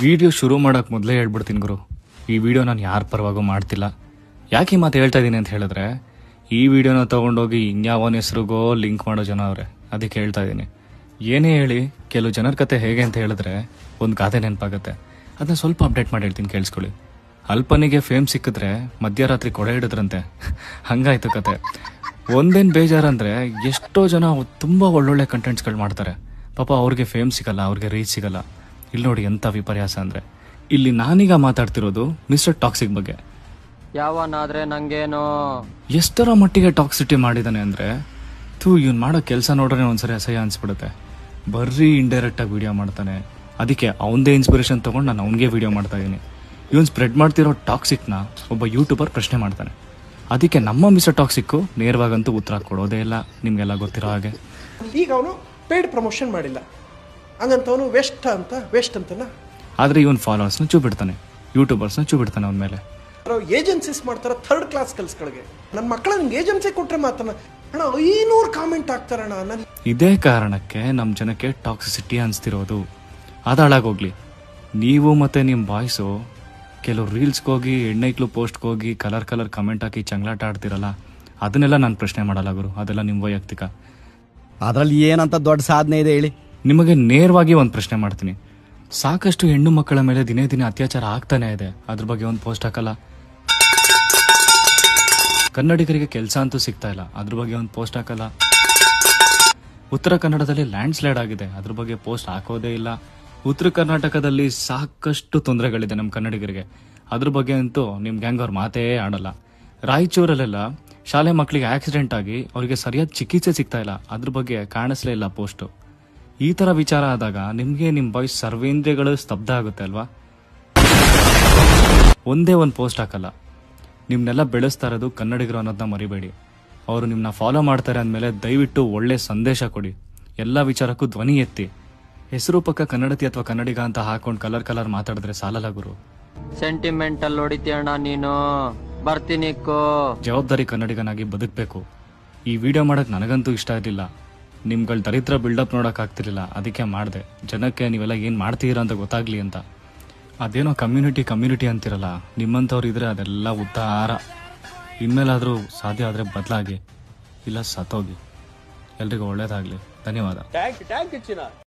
Video ಶುರು ಮಾಡಕ್ ಮೊದಲೇ ಹೇಳ್ಬಿಡ್ತೀನಿ ಗುರು, ಈ ವಿಡಿಯೋ ನಾನು ಯಾರ ಪರವಾಗೂ ಮಾಡ್ತಿಲ್ಲ. ಯಾಕೆ ಈ ಮಾತು ಹೇಳ್ತಾ ಇದ್ದೀನಿ ಅಂತ ಹೇಳಿದ್ರೆ, ಈ ವಿಡಿಯೋನ ತೊಗೊಂಡೋಗಿ ಇನ್ಯಾವನ ಹೆಸ್ರಿಗೋ ಲಿಂಕ್ ಮಾಡೋ ಜನ ಅವರೇ, ಅದಕ್ಕೆ ಹೇಳ್ತಾ ಇದ್ದೀನಿ. ಏನೇ ಹೇಳಿ ಕೆಲವು ಜನರ ಕತೆ ಹೇಗೆ ಅಂತ ಹೇಳಿದ್ರೆ ಒಂದು ಗಾದೆ ನೆನಪಾಗುತ್ತೆ. ಅದನ್ನ ಸ್ವಲ್ಪ ಅಪ್ಡೇಟ್ ಮಾಡಿ ಹೇಳ್ತೀನಿ, ಕೇಳಿಸ್ಕೊಳ್ಳಿ. ಅಲ್ಪನಿಗೆ ಫೇಮ್ ಸಿಕ್ಕಿದ್ರೆ ಮಧ್ಯರಾತ್ರಿ ಕೊಡೆ ಹಿಡಿದ್ರಂತೆ, ಹಂಗಾಯ್ತು ಕತೆ. ಒಂದೇನು ಬೇಜಾರಂದ್ರೆ ಎಷ್ಟೋ ಜನ ತುಂಬ ಒಳ್ಳೊಳ್ಳೆ ಕಂಟೆಂಟ್ಸ್ಗಳು ಮಾಡ್ತಾರೆ, ಪಾಪ ಅವ್ರಿಗೆ ಫೇಮ್ ಸಿಗಲ್ಲ, ಅವ್ರಿಗೆ ರೀಚ್ ಸಿಗಲ್ಲ. ಇಲ್ಲಿ ನೋಡಿ ಎಂಥ ವಿಪರ್ಯಾಸ ಅಂದರೆ, ಇಲ್ಲಿ ನಾನೀಗ ಮಾತಾಡ್ತಿರೋದು ಮಿಸ್ಟರ್ ಟಾಕ್ಸಿಕ್ ಬಗ್ಗೆ. ಯಾವನಾದ್ರೆ ನಂಗೇನೋ ಎಷ್ಟರ ಮಟ್ಟಿಗೆ ಟಾಕ್ಸಿಟಿ ಮಾಡಿದಾನೆ ಅಂದರೆ, ಇವ್ನು ಮಾಡೋ ಕೆಲಸ ನೋಡ್ರೆ ಒಂದ್ಸರಿ ಅಸಹ್ಯ ಅನ್ಸ್ಬಿಡುತ್ತೆ. ಬರ್ರಿ ಇಂಡೈರೆಕ್ಟಾಗಿ ವಿಡಿಯೋ ಮಾಡ್ತಾನೆ, ಅದಕ್ಕೆ ಅವನದೇ ಇನ್ಸ್ಪಿರೇಷನ್ ತೊಗೊಂಡು ನಾನು ಅವನಿಗೆ ವಿಡಿಯೋ ಮಾಡ್ತಾ ಇದ್ದೀನಿ. ಇವನು ಸ್ಪ್ರೆಡ್ ಮಾಡ್ತಿರೋ ಟಾಕ್ಸಿಕ್ನ ಒಬ್ಬ ಯೂಟ್ಯೂಬರ್ ಪ್ರಶ್ನೆ ಮಾಡ್ತಾನೆ, ಅದಕ್ಕೆ ನಮ್ಮ ಮಿಸ್ಟರ್ ಟಾಕ್ಸಿಕ್ಕು ನೇರವಾಗಂತೂ ಉತ್ತರ ಕೊಡೋದೇ ಇಲ್ಲ, ನಿಮಗೆಲ್ಲ ಗೊತ್ತಿರೋ ಹಾಗೆ. ಈಗ ಅವನು ಪೇಯ್ಡ್ ಪ್ರಮೋಷನ್ ಮಾಡಿಲ್ಲ, ಹಂಗಂತವನು ವೆಸ್ಟ್ ಅಂತಲ್ಲ. ಆದರೆ ಇವನ್ ಫಾಲೋವರ್ಸ್ನ ಚೂಬಿಡ್ತಾನೆ, ಯೂಟ್ಯೂಬರ್ಸ್ನ ಚೂಬಿಡ್ತಾನೆ ಅವನ ಮೇಲೆ. ಏಜೆನ್ಸೀಸ್ ಮಾಡ್ತಾರ ಥರ್ಡ್ ಕ್ಲಾಸ್ ಕೆಲ್ಸಗಳಿಗೆ. ನನ್ನ ಮಕ್ಕಳ ನಿಮ್ಗೆ ಏಜೆನ್ಸಿ ಕೊಟ್ರೆ ಮಾತನ್ನ ಅಣ್ಣ 500 ಕಾಮೆಂಟ್ ಹಾಕ್ತಾರಣ್ಣ. ಇದೇ ಕಾರಣಕ್ಕೆ ನಮ್ಮ ಜನಕ್ಕೆ ಟಾಕ್ಸಿಸಿಟಿ ಅನ್ಸ್ತಿರೋದು. ಅದಾಳಾಗೋಗ್ಲಿ, ನೀವು ಮತ್ತೆ ನಿಮ್ಮ ಬಾಯ್ಸು ಕೆಲವು ರೀಲ್ಸ್ಗೆ ಹೋಗಿ ಹೆಣ್ಣೈಕ್ಳು ಪೋಸ್ಟ್ಗೆ ಹೋಗಿ ಕಲರ್ ಕಮೆಂಟ್ ಹಾಕಿ ಚಂಗ್ಲಾಟ ಆಡ್ತಿರಲ್ಲ, ಅದನ್ನೆಲ್ಲ ನಾನು ಪ್ರಶ್ನೆ ಮಾಡಲ್ಲ ಗುರು, ಅದೆಲ್ಲ ನಿಮ್ಮ ವೈಯಕ್ತಿಕ. ಅದರಲ್ಲಿ ಏನಂತ ದೊಡ್ಡ ಸಾಧನೆ ಇದೆ ಹೇಳಿ? ನಿಮಗೆ ನೇರವಾಗಿ ಒಂದು ಪ್ರಶ್ನೆ ಮಾಡ್ತೀನಿ, ಸಾಕಷ್ಟು ಹೆಣ್ಣು ಮಕ್ಕಳ ಮೇಲೆ ದಿನೇ ದಿನೇ ಅತ್ಯಾಚಾರ ಆಗ್ತಾನೆ ಇದೆ, ಅದ್ರ ಬಗ್ಗೆ ಒಂದು ಪೋಸ್ಟ್ ಹಾಕಲ್ಲ. ಕನ್ನಡಿಗರಿಗೆ ಕೆಲಸ ಅಂತೂ ಸಿಗ್ತಾ ಇಲ್ಲ, ಅದ್ರ ಬಗ್ಗೆ ಒಂದು ಪೋಸ್ಟ್ ಹಾಕಲ್ಲ. ಉತ್ತರ ಕನ್ನಡದಲ್ಲಿ ಲ್ಯಾಂಡ್ ಸ್ಲೈಡ್ ಆಗಿದೆ, ಅದ್ರ ಬಗ್ಗೆ ಪೋಸ್ಟ್ ಹಾಕೋದೇ ಇಲ್ಲ. ಉತ್ತರ ಕರ್ನಾಟಕದಲ್ಲಿ ಸಾಕಷ್ಟು ತೊಂದರೆಗಳಿದೆ ನಮ್ಮ ಕನ್ನಡಿಗರಿಗೆ, ಅದ್ರ ಬಗ್ಗೆ ಅಂತೂ ನಿಮ್ಮ ಗ್ಯಾಂಗ್ ಅವ್ರ ಮಾತೇ ಆಡಲ್ಲ. ರಾಯಚೂರಲ್ಲೆಲ್ಲ ಶಾಲೆ ಮಕ್ಕಳಿಗೆ ಆಕ್ಸಿಡೆಂಟ್ ಆಗಿ ಅವರಿಗೆ ಸರಿಯಾದ ಚಿಕಿತ್ಸೆ ಸಿಗ್ತಾ ಇಲ್ಲ, ಅದ್ರ ಬಗ್ಗೆ ಕಾಣಿಸ್ಲೇ ಇಲ್ಲ ಪೋಸ್ಟು. ಈ ಥರ ವಿಚಾರ ಆದಾಗ ನಿಮಗೆ ನಿಮ್ಮ ಬಾಯ್ಸ್ ಸರ್ವೇಂದ್ರಿಯಗಳು ಸ್ತಬ್ಧ ಆಗುತ್ತೆ ಅಲ್ವಾ? ಒಂದೇ ಒಂದು ಪೋಸ್ಟ್ ಹಾಕಲ್ಲ. ನಿಮ್ಮನ್ನೆಲ್ಲ ಬೆಳೆಸ್ತಾ ಇರೋದು ಕನ್ನಡಿಗರು ಅನ್ನೋದನ್ನ ಮರಿಬೇಡಿ. ಅವರು ನಿಮ್ಮನ್ನ ಫಾಲೋ ಮಾಡ್ತಾರೆ ಅಂದಮೇಲೆ ದಯವಿಟ್ಟು ಒಳ್ಳೆ ಸಂದೇಶ ಕೊಡಿ, ಎಲ್ಲ ವಿಚಾರಕ್ಕೂ ಧ್ವನಿ ಎತ್ತಿ. ಹೆಸರು ಪಕ್ಕ ಕನ್ನಡತಿ ಅಥವಾ ಕನ್ನಡಿಗ ಅಂತ ಹಾಕೊಂಡು ಕಲರ್ ಮಾತಾಡಿದ್ರೆ ಸಾಲಲ್ಲ ಗುರು. ಸೆಂಟಿಮೆಂಟಲ್ ಹೊಡಿತೀಯಣ್ಣ ನೀನು, ಬರ್ತೀನಿ. ಜವಾಬ್ದಾರಿ ಕನ್ನಡಿಗನಾಗಿ ಬದುಕಬೇಕು. ಈ ವಿಡಿಯೋ ಮಾಡಕ್ ನನಗಂತೂ ಇಷ್ಟ ಇರಲಿಲ್ಲ, ನಿಮ್ಗಳ ದರಿದ್ರ ಬಿಲ್ಡಪ್ ನೋಡಕ್ ಆಗ್ತಿರ್ಲಿಲ್ಲ, ಅದಕ್ಕೆ ಮಾಡಿದೆ. ಜನಕ್ಕೆ ನೀವೆಲ್ಲ ಏನು ಮಾಡ್ತೀರಾ ಅಂತ ಗೊತ್ತಾಗ್ಲಿ ಅಂತ. ಅದೇನೋ ಕಮ್ಯುನಿಟಿ ಅಂತಿರಲ್ಲ, ನಿಮ್ಮಂಥವ್ರು ಇದ್ರೆ ಅದೆಲ್ಲ ಉದ್ಧಾರ. ಇನ್ಮೇಲಾದರೂ ಸಾಧ್ಯ ಆದರೆ ಬದಲಾಗಿ, ಇಲ್ಲ ಸತ್ತೋಗಿ. ಎಲ್ರಿಗೂ ಒಳ್ಳೇದಾಗಲಿ. ಧನ್ಯವಾದ.